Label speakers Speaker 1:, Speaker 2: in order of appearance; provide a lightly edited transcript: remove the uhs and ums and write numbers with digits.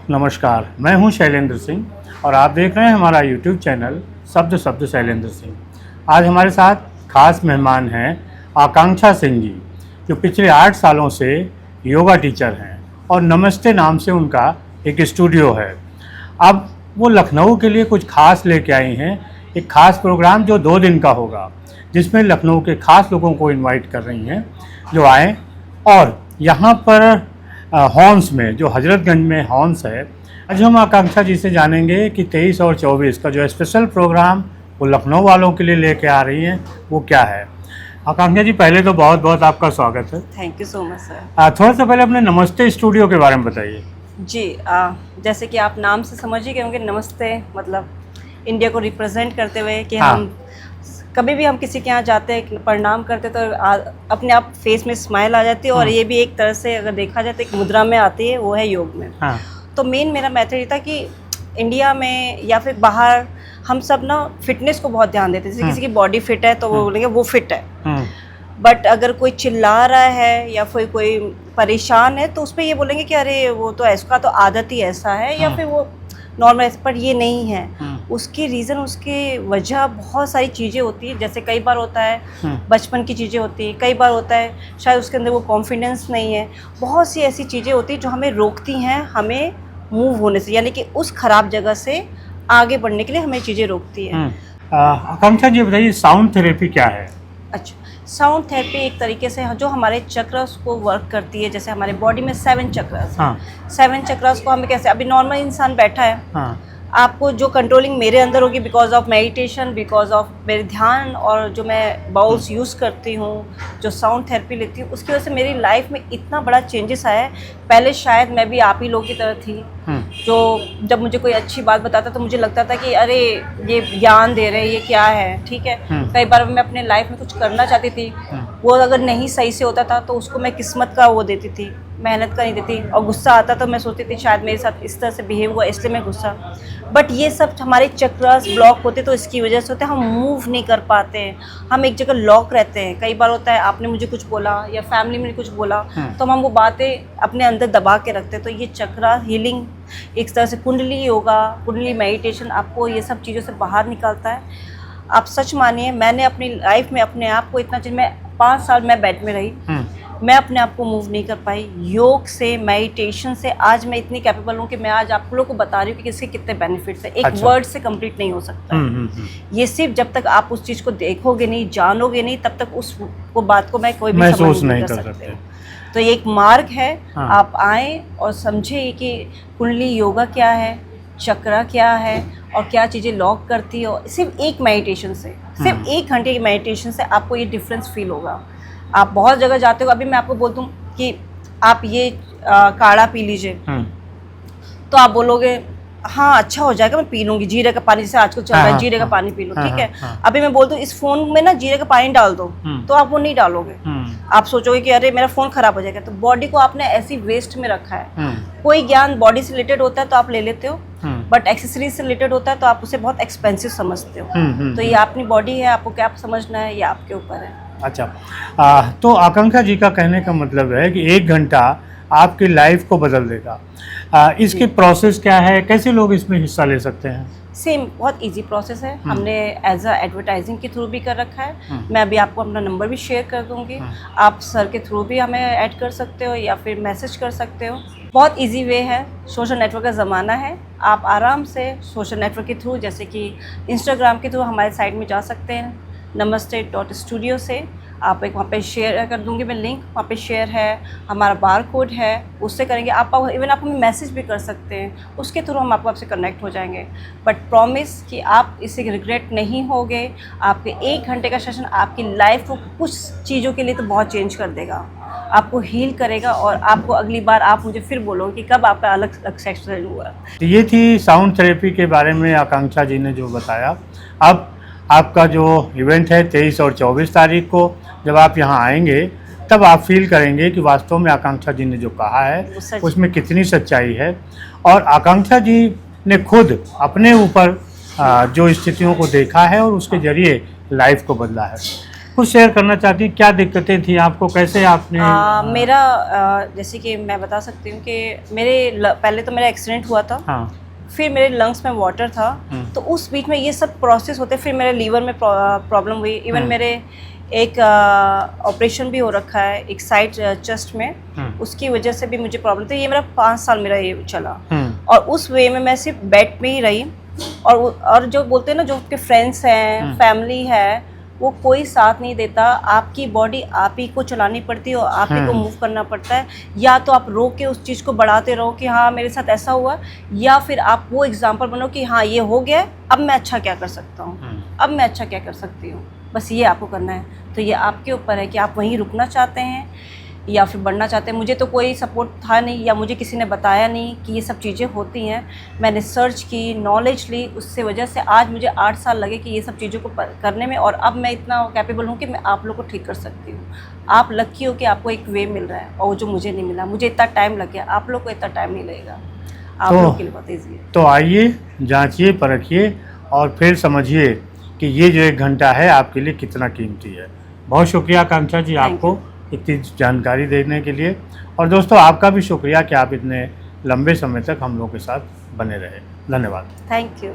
Speaker 1: नमस्कार, मैं हूं शैलेंद्र सिंह और आप देख रहे हैं हमारा यूट्यूब चैनल शब्द शब्द शैलेंद्र सिंह। आज हमारे साथ खास मेहमान हैं आकांक्षा सिंह जी, जो पिछले 8 सालों से योगा टीचर हैं और नमस्ते नाम से उनका एक स्टूडियो है। अब वो लखनऊ के लिए कुछ खास लेके आई हैं, एक खास प्रोग्राम जो 2 दिन का होगा, जिसमें लखनऊ के खास लोगों को इनवाइट कर रही हैं जो आएँ। और यहाँ पर हॉर्न्स में, जो हजरतगंज में हॉर्न्स है, आज हम आकांक्षा जी से जानेंगे कि 23 और 24 का जो स्पेशल प्रोग्राम वो लखनऊ वालों के लिए लेके आ रही हैं वो क्या है। आकांक्षा जी, पहले तो बहुत बहुत आपका स्वागत है।
Speaker 2: Thank you so much sir.
Speaker 1: थोड़ा सा पहले अपने नमस्ते स्टूडियो के बारे में बताइए।
Speaker 2: जी, जैसे कि आप नाम से समझ ही गए होंगे, नमस्ते मतलब इंडिया को रिप्रेजेंट करते हुए कि
Speaker 1: हाँ।
Speaker 2: हम कभी भी हम किसी के यहाँ जाते हैं, प्रणाम करते तो अपने आप फेस में स्माइल आ जाती है। और ये भी एक तरह से अगर देखा जाए तो एक मुद्रा में आती है, वो है योग में।
Speaker 1: हाँ।
Speaker 2: तो मेन मेरा मैथड ये था कि इंडिया में या फिर बाहर हम सब ना फिटनेस को बहुत ध्यान देते हैं। जैसे किसी की बॉडी फिट है तो वो बोलेंगे वो फिट है, बट अगर कोई चिल्ला रहा है या फिर कोई परेशान है तो उस पर ये बोलेंगे कि अरे वो तो इसका तो आदत ही ऐसा है, या फिर वो नॉर्मल। पर ये नहीं है। उसकी रीज़न, उसकी वजह बहुत सारी चीज़ें होती है। जैसे कई बार होता है बचपन की चीज़ें होती है, कई बार होता है शायद उसके अंदर वो कॉन्फिडेंस नहीं है। बहुत सी ऐसी चीज़ें होती हैं जो हमें रोकती हैं हमें मूव होने से, यानी कि उस ख़राब जगह से आगे बढ़ने के लिए हमें चीज़ें रोकती हैं।
Speaker 1: आकांक्षा जी बताइए, साउंड थेरेपी क्या है?
Speaker 2: अच्छा, साउंड थेरेपी एक तरीके से जो हमारे चक्रस को वर्क करती है। जैसे हमारे बॉडी में 7 चक्रस, 7 चक्रस को हमें कैसे, अभी नॉर्मल इंसान बैठा है, आपको जो कंट्रोलिंग मेरे अंदर होगी because of meditation, because of मेरे ध्यान और जो मैं बाउल्स यूज़ करती हूँ, जो साउंड थेरेपी लेती हूँ, उसकी वजह से मेरी लाइफ में इतना बड़ा चेंजेस आया है। पहले शायद मैं भी आप ही लोगों की तरह थी, जो जब मुझे कोई अच्छी बात बताता तो मुझे लगता था कि अरे ये ज्ञान दे रहे हैं, ये क्या है, ठीक है। कई बार मैं अपने लाइफ में कुछ करना चाहती थी, वो अगर नहीं सही से होता था तो उसको मैं किस्मत का वो देती थी, मेहनत का नहीं देती। और गुस्सा आता तो मैं सोचती थी शायद मेरे साथ इस तरह से बिहेव हुआ इसलिए मैं गुस्सा। बट ये सब हमारे चक्रस ब्लॉक होते तो इसकी वजह से होते हैं, हम मूव नहीं कर पाते हैं, हम एक जगह लॉक रहते हैं। कई बार होता है आपने मुझे कुछ बोला या फैमिली में कुछ बोला तो हम वो बातें अपने अंदर दबा के रखते हैं। तो ये चक्रा हीलिंग एक तरह से कुंडली योगा, कुंडली मेडिटेशन आपको ये सब चीज़ों से बाहर निकालता है। आप सच मानिए, मैंने अपनी लाइफ में अपने आप को इतना चीज़, मैं 5 साल मैं बेड में रही, मैं अपने आप को मूव नहीं कर पाई। योग से, मेडिटेशन से आज मैं इतनी कैपेबल हूँ कि मैं आज आप लोगों को बता रही हूँ कि इसके कितने बेनिफिट्स हैं। एक वर्ड से कंप्लीट नहीं हो सकता। ये सिर्फ जब तक आप उस चीज़ को देखोगे नहीं, जानोगे नहीं, तब तक उस वो बात को मैं कोई भी समझ नहीं कर सकते। तो ये एक मार्ग है। आप आएँ और समझे कि कुंडली योगा क्या है, चक्रा क्या है और क्या चीज़ें लॉक करती है। और सिर्फ एक मेडिटेशन से, सिर्फ 1 घंटे की मेडिटेशन से आपको ये डिफरेंस फील होगा। आप बहुत जगह जाते हो, अभी मैं आपको बोल दूं कि आप ये काढ़ा पी लीजिए, तो आप बोलोगे हाँ अच्छा हो जाएगा, मैं पी लूँगी। जीरे का पानी जैसे आजकल चल रहा है, जीरे का पानी पी लो, ठीक है। अभी मैं बोल दूं इस फ़ोन में ना जीरे का पानी डाल दो, तो आप वो नहीं डालोगे। आप सोचोगे कि अरे मेरा फ़ोन ख़राब हो जाएगा। तो बॉडी को आपने ऐसी वेस्ट में रखा है। कोई ज्ञान बॉडी से रिलेटेड होता है तो आप ले लेते हो, बट एक्सेसरीज से रिलेटेड होता है तो आप उसे बहुत एक्सपेंसिव समझते हो। तो ये अपनी बॉडी है, आपको क्या समझना है ये आपके ऊपर है।
Speaker 1: अच्छा, तो आकांक्षा जी का कहने का मतलब है कि 1 घंटा आपकी लाइफ को बदल देगा। इसकी प्रोसेस क्या है, कैसे लोग इसमें हिस्सा ले सकते हैं?
Speaker 2: सेम बहुत इजी प्रोसेस है। हमने एज अ एडवर्टाइजिंग के थ्रू भी कर रखा है। मैं अभी आपको अपना नंबर भी शेयर कर दूंगी, आप सर के थ्रू भी हमें ऐड कर सकते हो या फिर मैसेज कर सकते हो। बहुत इजी वे है, सोशल नेटवर्क का ज़माना है। आप आराम से सोशल नेटवर्क के थ्रू, जैसे कि इंस्टाग्राम के थ्रू हमारे साइट में जा सकते हैं, namaste.studio से। आप एक वहाँ पे शेयर कर दूंगी मैं लिंक, वहाँ पे शेयर है, हमारा बार कोड है, उससे करेंगे। आप इवन आप हमें मैसेज भी कर सकते हैं, उसके थ्रू हम आपसे कनेक्ट हो जाएंगे। बट प्रॉमिस कि आप इससे रिग्रेट नहीं होगे। आपके 1 घंटे का सेशन आपकी लाइफ को कुछ चीज़ों के लिए तो बहुत चेंज कर देगा, आपको हील करेगा। और आपको अगली बार आप मुझे फिर बोलोगे कि कब आपका अलग सेशन हुआ।
Speaker 1: ये थी साउंड थेरेपी के बारे में आकांक्षा जी ने जो बताया। अब आपका जो इवेंट है 23 और 24 तारीख को, जब आप यहाँ आएंगे तब आप फील करेंगे कि वास्तव में आकांक्षा जी ने जो कहा है उसमें कितनी सच्चाई है। और आकांक्षा जी ने खुद अपने ऊपर जो स्थितियों को देखा है और उसके जरिए लाइफ को बदला है। कुछ शेयर करना चाहती हैं, क्या दिक्कतें थी आपको, कैसे आपने
Speaker 2: मेरा जैसे कि मैं बता सकती हूँ कि पहले तो मेरा एक्सीडेंट हुआ था।
Speaker 1: हाँ।
Speaker 2: फिर मेरे लंग्स में वाटर था, तो उस बीच में ये सब प्रोसेस होते, फिर मेरे लीवर में प्रॉब्लम हुई। इवन मेरे एक ऑपरेशन भी हो रखा है एक साइड चेस्ट में, उसकी वजह से भी मुझे प्रॉब्लम थी। ये मेरा 5 साल मेरा ये चला, और उस वे में मैं सिर्फ बेड पे ही रही। और जो बोलते हैं ना, जो आपके फ्रेंड्स हैं, फैमिली है, वो कोई साथ नहीं देता। आपकी बॉडी आप ही को चलानी पड़ती है और आप ही को मूव करना पड़ता है। या तो आप रो के उस चीज़ को बढ़ाते रहो कि हाँ मेरे साथ ऐसा हुआ, या फिर आप वो एग्जाम्पल बनो कि हाँ ये हो गया, अब मैं अच्छा क्या कर सकता हूँ, अब मैं अच्छा क्या कर सकती हूँ। बस ये आपको करना है। तो ये आपके ऊपर है कि आप वहीं रुकना चाहते हैं या फिर बढ़ना चाहते हैं। मुझे तो कोई सपोर्ट था नहीं, या मुझे किसी ने बताया नहीं कि ये सब चीज़ें होती हैं। मैंने सर्च की, नॉलेज ली, उससे वजह से आज मुझे 8 साल लगे कि ये सब चीज़ों को करने में, और अब मैं इतना कैपेबल हूँ कि मैं आप लोग को ठीक कर सकती हूँ। आप लकी हो कि आपको एक वे मिल रहा है, और जो मुझे नहीं मिला, मुझे इतना टाइम लग गया, आप लोग को इतना टाइम नहीं लगेगा। आप लोग के लिए बहुत ईजी है।
Speaker 1: तो आइए, जांचिए, परखिए और फिर समझिए कि ये जो 1 घंटा है आपके लिए कितना कीमती है। बहुत शुक्रिया आकांक्षा जी आपको इतनी जानकारी देने के लिए, और दोस्तों आपका भी शुक्रिया कि आप इतने लंबे समय तक हम लोग के साथ बने रहे। धन्यवाद।
Speaker 2: Thank you.